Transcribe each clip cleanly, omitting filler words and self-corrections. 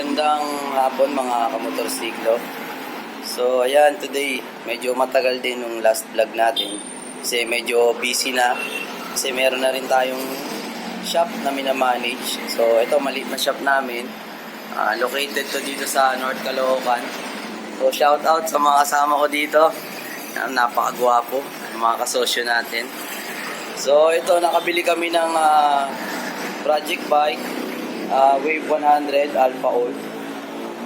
Magandang hapon mga kamotorsiklo. So ayan, today medyo matagal din yung last vlog natin kasi medyo busy na kasi meron na rin tayong shop na minamanage. So ito, maliit na shop namin, located to dito sa North Caloocan. So shout out sa mga kasama ko dito, napakagwapo, mga kasosyo natin. So ito, nakabili kami ng project bike, Wave 100 Alpha Old.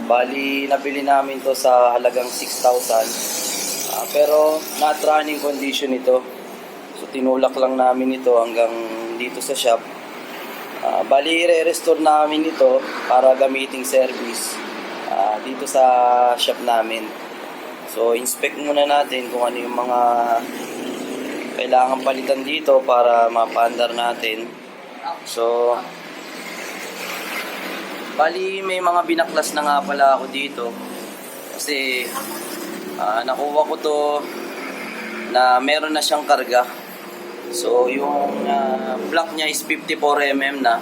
Bali, nabili namin to sa halagang 6,000. Pero not running condition ito. So tinulak lang namin ito hanggang dito sa shop. Bali, i-restore namin ito para gamiting service dito sa shop namin. So inspect muna natin kung ano yung mga kailangan palitan dito para mapaandar natin. So bali, may mga binaklas na nga pala ako dito kasi nakuha ko to na meron na siyang karga. So yung block niya is 54mm na,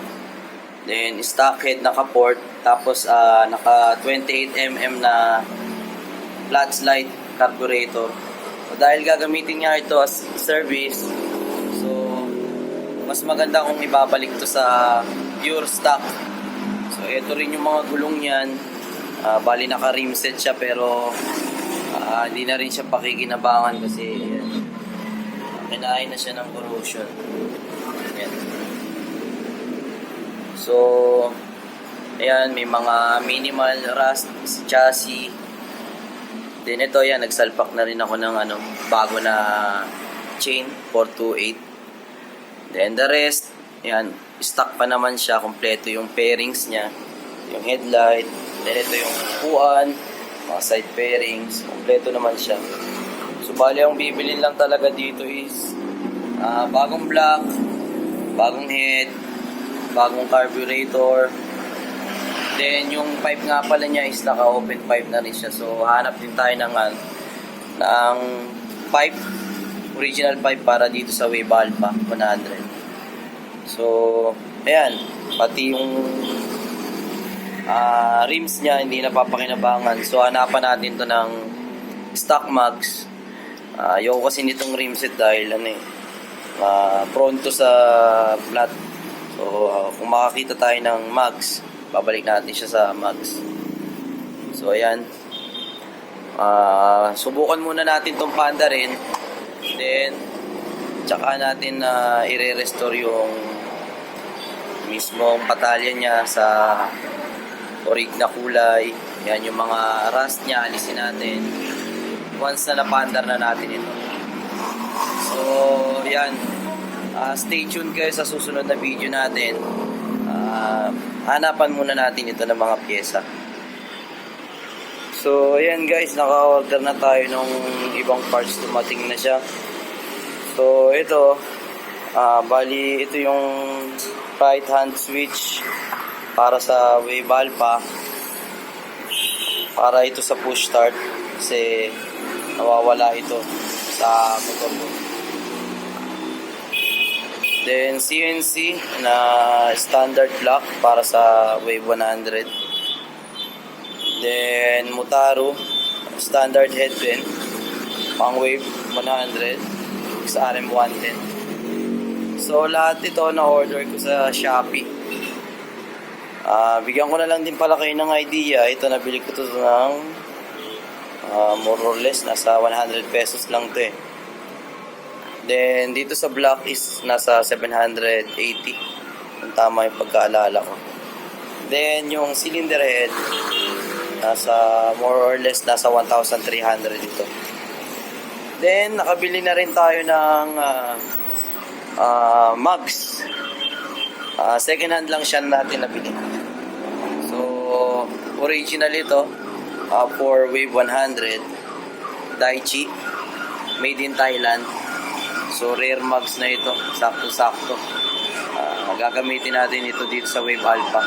then stock head naka-port, tapos naka 28mm na flat slide carburetor. So dahil gagamitin niya ito as service, so mas maganda kung ibabalik to sa pure stock. So ito rin yung mga gulong niyan. Bali naka-rim set siya pero hindi na rin siya pakikinabangan kasi kinain na siya ng corrosion. Ayan. So ayan, may mga minimal rust sa chassis. Then ito, yan, nagsalpak na rin ako ng bago na chain 428. Then the rest, yan, stock pa naman siya, kompleto yung pairings niya, yung headlight, then ito yung upuan, mga side pairings, kompleto naman siya. So bali, ang bibilin lang talaga dito is bagong block, bagong head, bagong carburetor, then yung pipe nga pala niya is naka-open pipe na rin siya. So hanap din tayo ng pipe, original pipe para dito sa Wave Alpha 100. So ayan, pati yung rims niya hindi napapakinabangan. So hanapan natin to ng stock mags. Ayoko kasi nitong rim set dahil prone to sa flat. So kung makakita tayo ng mags, babalik natin siya sa mags. So ayan, subukan muna natin tong Panda rin, then tsaka natin i-restore yung mismong patalya niya sa orig na kulay. Yan, yung mga rust niya alisin natin once na napandar na natin ito. So yan, stay tuned kayo sa susunod na video natin. Hanapan muna natin ito ng mga pyesa. So ayan guys, naka-order na tayo ng ibang parts, dumating na siya. So ito, bali ito yung right hand switch para sa Wave Alpha, para ito sa push start kasi nawawala ito sa motor ko. Then CNC na standard block para sa Wave 100. Then Motaro standard head din pang Wave 100 sa RM110. So lahat ito na order ko sa Shopee. Bigyan ko na lang din pala kayo ng idea. Ito, nabili ko ito ng more or less nasa 100 pesos lang to eh. Then dito sa block is nasa 780 kung tama yung pagkaalala ko. Then yung cylinder head nasa more or less nasa 1,300 dito. Then nakabili na rin tayo ng mugs. Second hand lang siya natin nabili. So original ito for Wave 100 Daichi, made in Thailand. So rare mugs na ito, sakto-sakto. Gagamitin natin ito dito sa Wave Alpha.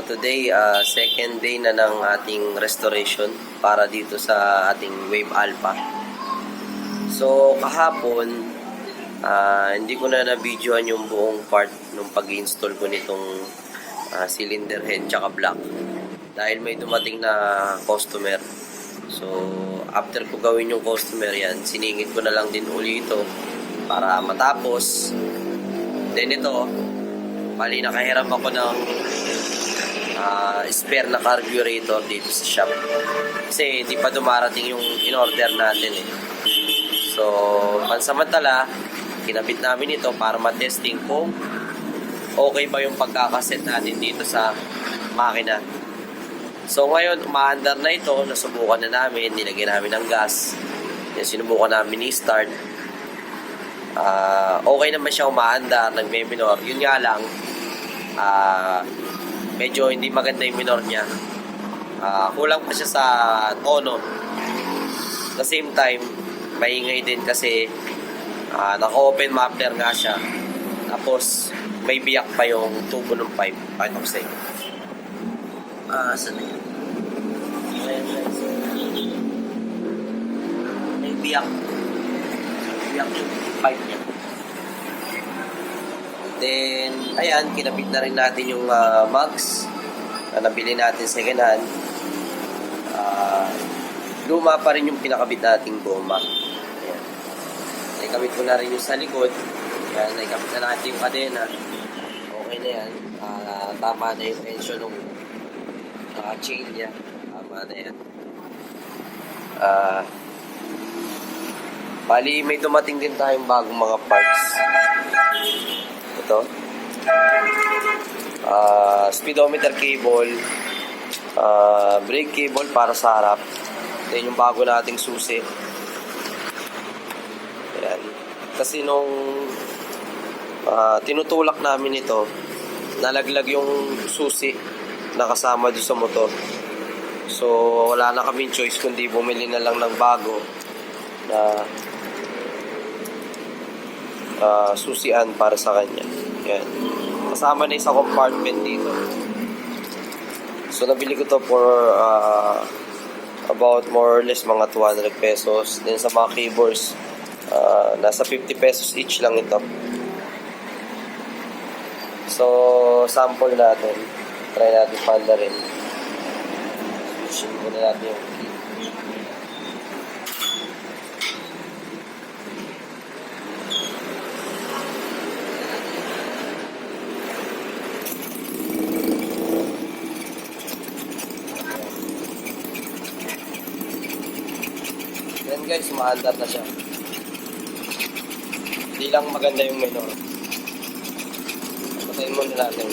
today, second day na ng ating restoration para dito sa ating Wave Alpha. So, kahapon, hindi ko na na-videoan yung buong part nung pag-install ko nitong cylinder head tsaka block. Dahil may dumating na customer. So, after ko gawin yung customer yan, siningit ko na lang din uli ito para matapos. Then ito, bali nakahiram ako ng spare na carburetor dito sa shop. Kasi hindi pa dumarating yung in-order natin eh. So, pansamantala, kinabit namin ito para matesting kung okay ba yung pagkakaset natin dito sa makina. So, ngayon, umaandar na ito. Nasubukan na namin. Nilagyan namin ng gas. Yan, sinubukan namin i-start. Okay naman siya umaandar. Nagme-minor. Yun nga lang, medyo hindi maganda yung minor niya. Kulang pa siya sa tono. At the same time, maingay din kasi naka-open muffler nga siya. Tapos, may biyak pa yung tubo ng pipe. Pakita ko sa inyo. Saan na yun? Ayan guys. May biyak. Biyak yung pipe niya. Then, ayan, kinabit na rin natin yung mugs na nabili natin second hand. Luma pa rin yung pinakabit nating goma. Ayan. Naikabit ko na rin yung sa likod. Ayan, naikabit na natin yung kadena. Okay na yan. Tama na yung tension ng chain niya. Tama na yan. Bali, may dumating din tayong bagong mga parts. Ito. Speedometer cable. Brake cable para sa harap. Then yung bago nating susi. Ayan. Kasi nung tinutulak namin ito, nalaglag yung susi na kasama doon sa motor. So, wala na kaming choice kundi bumili na lang ng bago na susian para sa kanya. Yan. Kasama na isang compartment dito. So, nabili ko to for about more or less mga 200 pesos. Then sa mga cables, nasa 50 pesos each lang ito. So, sample natin. Try natin panda rin. Switchin muna natin yung key. Then guys, umaandar na siya. Hindi lang maganda yung minor. Patayin muna natin.